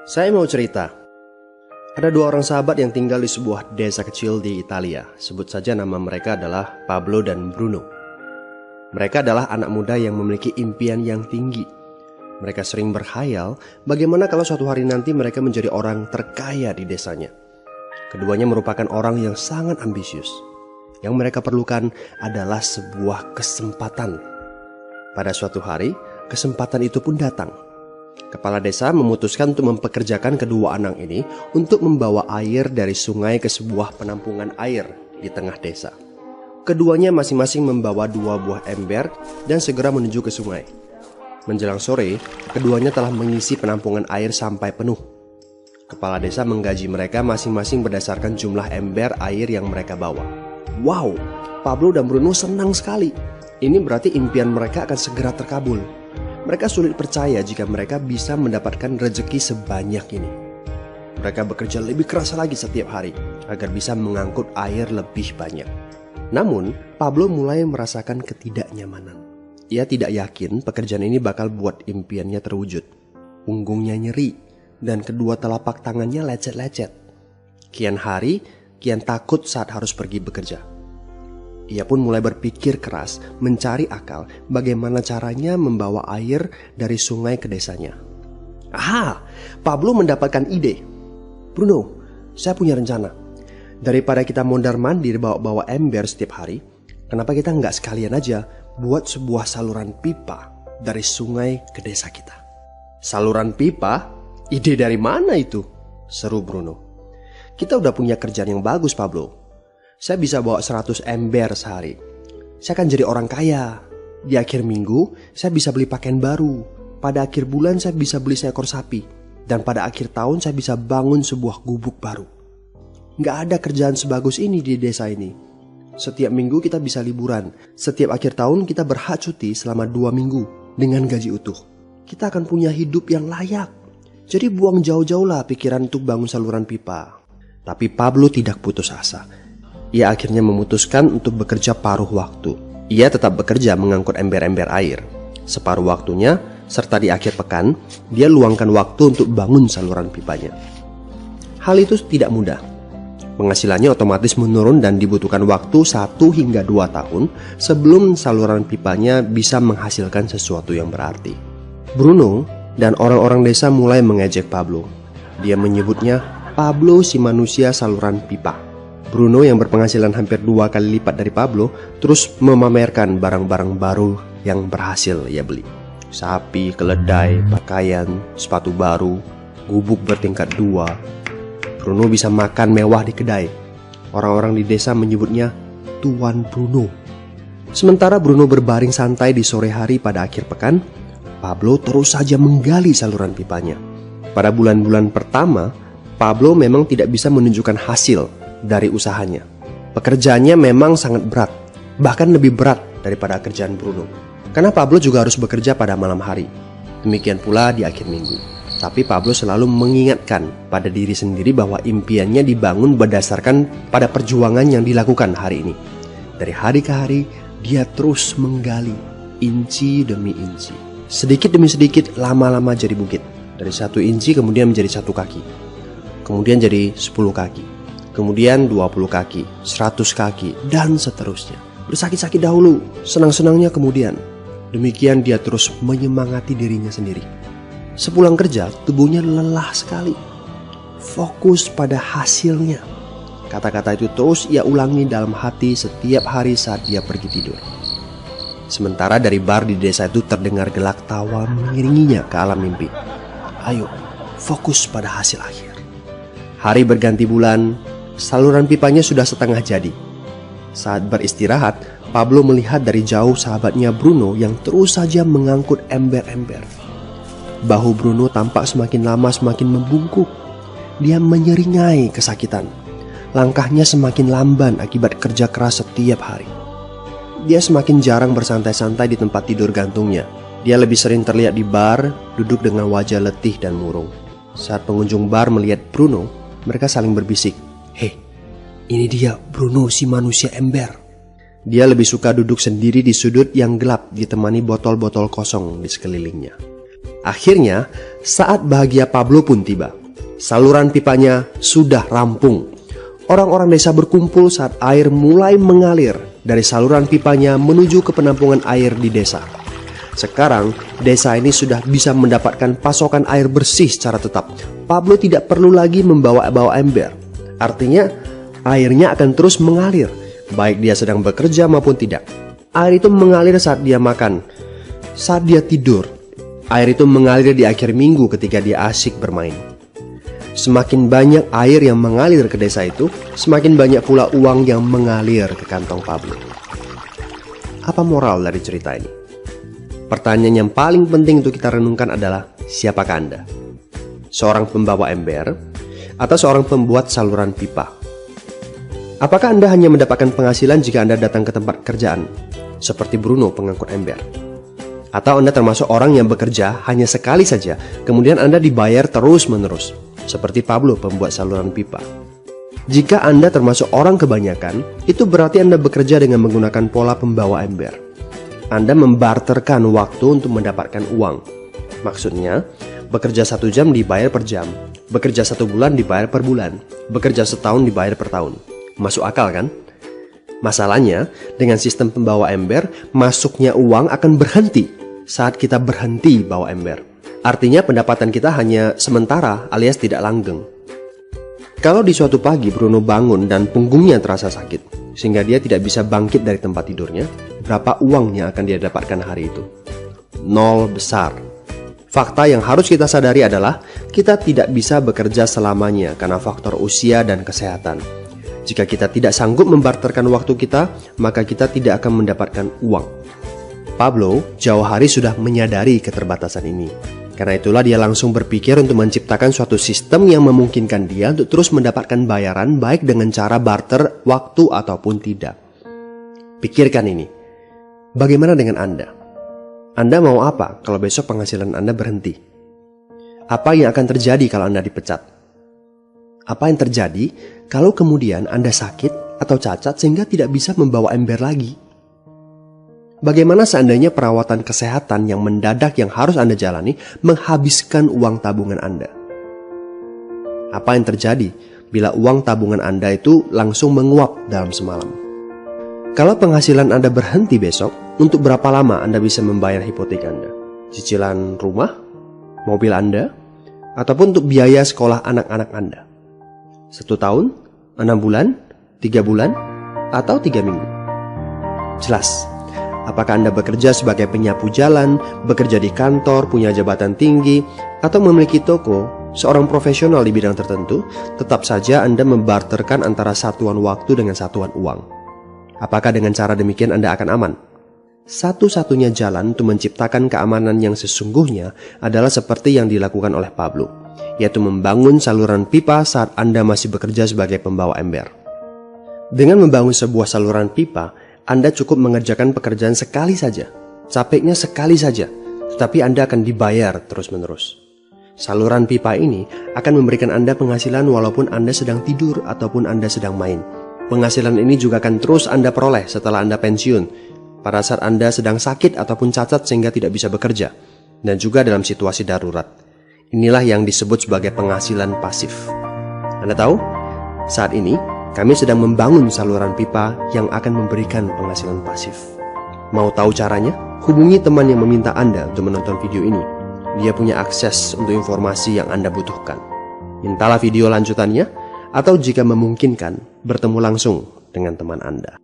Saya mau cerita. Ada dua orang sahabat yang tinggal di sebuah desa kecil di Italia. Sebut saja nama mereka adalah Pablo dan Bruno. Mereka adalah anak muda yang memiliki impian yang tinggi. Mereka sering berkhayal bagaimana kalau suatu hari nanti mereka menjadi orang terkaya di desanya. Keduanya merupakan orang yang sangat ambisius. Yang mereka perlukan adalah sebuah kesempatan. Pada suatu hari, kesempatan itu pun datang. Kepala desa memutuskan untuk mempekerjakan kedua anak ini untuk membawa air dari sungai ke sebuah penampungan air di tengah desa. Keduanya masing-masing membawa 2 buah ember dan segera menuju ke sungai. Menjelang sore, keduanya telah mengisi penampungan air sampai penuh. Kepala desa menggaji mereka masing-masing berdasarkan jumlah ember air yang mereka bawa. Wow, Pablo dan Bruno senang sekali. Ini berarti impian mereka akan segera terkabul. Mereka sulit percaya jika mereka bisa mendapatkan rezeki sebanyak ini. Mereka bekerja lebih keras lagi setiap hari agar bisa mengangkut air lebih banyak. Namun, Pablo mulai merasakan ketidaknyamanan. Ia tidak yakin pekerjaan ini bakal buat impiannya terwujud. Punggungnya nyeri dan kedua telapak tangannya lecet-lecet. Kian hari, kian takut saat harus pergi bekerja. Ia pun mulai berpikir keras mencari akal bagaimana caranya membawa air dari sungai ke desanya. Aha, Pablo mendapatkan ide. Bruno, saya punya rencana. Daripada kita mondar-mandir bawa-bawa ember setiap hari, kenapa kita nggak sekalian aja buat sebuah saluran pipa dari sungai ke desa kita? Saluran pipa? Ide dari mana itu? Seru Bruno. Kita udah punya kerjaan yang bagus, Pablo. Saya bisa bawa 100 ember sehari. Saya akan jadi orang kaya. Di akhir minggu, saya bisa beli pakaian baru. Pada akhir bulan, saya bisa beli seekor sapi. Dan pada akhir tahun, saya bisa bangun sebuah gubuk baru. Nggak ada kerjaan sebagus ini di desa ini. Setiap minggu kita bisa liburan. Setiap akhir tahun, kita berhak cuti selama 2 minggu dengan gaji utuh. Kita akan punya hidup yang layak. Jadi buang jauh-jauhlah pikiran untuk bangun saluran pipa. Tapi Pablo tidak putus asa. Ia akhirnya memutuskan untuk bekerja paruh waktu. Ia tetap bekerja mengangkut ember-ember air. Separuh waktunya, serta di akhir pekan, dia luangkan waktu untuk bangun saluran pipanya. Hal itu tidak mudah. Penghasilannya otomatis menurun dan dibutuhkan waktu 1 hingga 2 tahun sebelum saluran pipanya bisa menghasilkan sesuatu yang berarti. Bruno dan orang-orang desa mulai mengejek Pablo. Dia menyebutnya Pablo si manusia saluran pipa. Bruno yang berpenghasilan hampir 2 kali lipat dari Pablo terus memamerkan barang-barang baru yang berhasil ia beli. Sapi, keledai, pakaian, sepatu baru, gubuk bertingkat 2. Bruno bisa makan mewah di kedai. Orang-orang di desa menyebutnya Tuan Bruno. Sementara Bruno berbaring santai di sore hari pada akhir pekan, Pablo terus saja menggali saluran pipanya. Pada bulan-bulan pertama, Pablo memang tidak bisa menunjukkan hasil dari usahanya. Pekerjaannya memang sangat berat, bahkan lebih berat daripada kerjaan Bruno. Karena Pablo juga harus bekerja pada malam hari. Demikian pula di akhir minggu. Tapi Pablo selalu mengingatkan pada diri sendiri bahwa impiannya dibangun berdasarkan pada perjuangan yang dilakukan hari ini. Dari hari ke hari, dia terus menggali, inci demi inci. Sedikit demi sedikit, lama-lama jadi bukit. Dari 1 inci kemudian menjadi 1 kaki. Kemudian jadi 10 kaki. Kemudian 20 kaki, 100 kaki, dan seterusnya. Bersakit-sakit dahulu, senang-senangnya kemudian. Demikian dia terus menyemangati dirinya sendiri. Sepulang kerja, tubuhnya lelah sekali. Fokus pada hasilnya. Kata-kata itu terus ia ulangi dalam hati setiap hari saat dia pergi tidur. Sementara dari bar di desa itu terdengar gelak tawa mengiringinya ke alam mimpi. Ayo, fokus pada hasil akhir. Hari berganti bulan, saluran pipanya sudah setengah jadi. Saat beristirahat, Pablo melihat dari jauh sahabatnya Bruno yang terus saja mengangkut ember-ember. Bahu Bruno tampak semakin lama semakin membungkuk. Dia menyeringai kesakitan. Langkahnya semakin lamban akibat kerja keras setiap hari. Dia semakin jarang bersantai-santai di tempat tidur gantungnya. Dia lebih sering terlihat di bar, duduk dengan wajah letih dan murung. Saat pengunjung bar melihat Bruno, mereka saling berbisik. Hei, ini dia Bruno si manusia ember. Dia lebih suka duduk sendiri di sudut yang gelap ditemani botol-botol kosong di sekelilingnya. Akhirnya, saat bahagia Pablo pun tiba. Saluran pipanya sudah rampung. Orang-orang desa berkumpul saat air mulai mengalir dari saluran pipanya menuju ke penampungan air di desa. Sekarang, desa ini sudah bisa mendapatkan pasokan air bersih secara tetap. Pablo tidak perlu lagi membawa ember. Artinya, airnya akan terus mengalir, baik dia sedang bekerja maupun tidak. Air itu mengalir saat dia makan, saat dia tidur. Air itu mengalir di akhir minggu ketika dia asyik bermain. Semakin banyak air yang mengalir ke desa itu, semakin banyak pula uang yang mengalir ke kantong Pablo. Apa moral dari cerita ini? Pertanyaan yang paling penting untuk kita renungkan adalah, siapakah Anda? Seorang pembawa ember atau seorang pembuat saluran pipa? Apakah Anda hanya mendapatkan penghasilan jika Anda datang ke tempat kerjaan, seperti Bruno pengangkut ember? Atau Anda termasuk orang yang bekerja hanya sekali saja, kemudian Anda dibayar terus-menerus, seperti Pablo pembuat saluran pipa? Jika Anda termasuk orang kebanyakan, itu berarti Anda bekerja dengan menggunakan pola pembawa ember. Anda membarterkan waktu untuk mendapatkan uang. Maksudnya, bekerja 1 jam dibayar per jam, bekerja 1 bulan dibayar per bulan, bekerja setahun dibayar per tahun. Masuk akal kan? Masalahnya, dengan sistem pembawa ember, masuknya uang akan berhenti saat kita berhenti bawa ember. Artinya pendapatan kita hanya sementara alias tidak langgeng. Kalau di suatu pagi Bruno bangun dan punggungnya terasa sakit, sehingga dia tidak bisa bangkit dari tempat tidurnya, berapa uang yang akan dia dapatkan hari itu? 0 besar. Fakta yang harus kita sadari adalah kita tidak bisa bekerja selamanya karena faktor usia dan kesehatan. Jika kita tidak sanggup membarterkan waktu kita, maka kita tidak akan mendapatkan uang. Pablo jauh hari sudah menyadari keterbatasan ini. Karena itulah dia langsung berpikir untuk menciptakan suatu sistem yang memungkinkan dia untuk terus mendapatkan bayaran baik dengan cara barter waktu ataupun tidak. Pikirkan ini. Bagaimana dengan Anda? Anda mau apa kalau besok penghasilan Anda berhenti? Apa yang akan terjadi kalau Anda dipecat? Apa yang terjadi kalau kemudian Anda sakit atau cacat sehingga tidak bisa membawa ember lagi? Bagaimana seandainya perawatan kesehatan yang mendadak yang harus Anda jalani menghabiskan uang tabungan Anda? Apa yang terjadi bila uang tabungan Anda itu langsung menguap dalam semalam? Kalau penghasilan Anda berhenti besok, untuk berapa lama Anda bisa membayar hipotek Anda? Cicilan rumah, mobil Anda, ataupun untuk biaya sekolah anak-anak Anda? 1 tahun, 6 bulan, 3 bulan, atau 3 minggu? Jelas. Apakah Anda bekerja sebagai penyapu jalan, bekerja di kantor, punya jabatan tinggi, atau memiliki toko, seorang profesional di bidang tertentu, tetap saja Anda membarterkan antara satuan waktu dengan satuan uang. Apakah dengan cara demikian Anda akan aman? Satu-satunya jalan untuk menciptakan keamanan yang sesungguhnya adalah seperti yang dilakukan oleh Pablo, yaitu membangun saluran pipa saat Anda masih bekerja sebagai pembawa ember. Dengan membangun sebuah saluran pipa, Anda cukup mengerjakan pekerjaan sekali saja, capeknya sekali saja, tetapi Anda akan dibayar terus-menerus. Saluran pipa ini akan memberikan Anda penghasilan walaupun Anda sedang tidur ataupun Anda sedang main. Penghasilan ini juga akan terus Anda peroleh setelah Anda pensiun, pada saat Anda sedang sakit ataupun cacat sehingga tidak bisa bekerja, dan juga dalam situasi darurat. Inilah yang disebut sebagai penghasilan pasif. Anda tahu, saat ini kami sedang membangun saluran pipa yang akan memberikan penghasilan pasif. Mau tahu caranya? Hubungi teman yang meminta Anda untuk menonton video ini. Dia punya akses untuk informasi yang Anda butuhkan. Mintalah video lanjutannya, atau jika memungkinkan, bertemu langsung dengan teman Anda.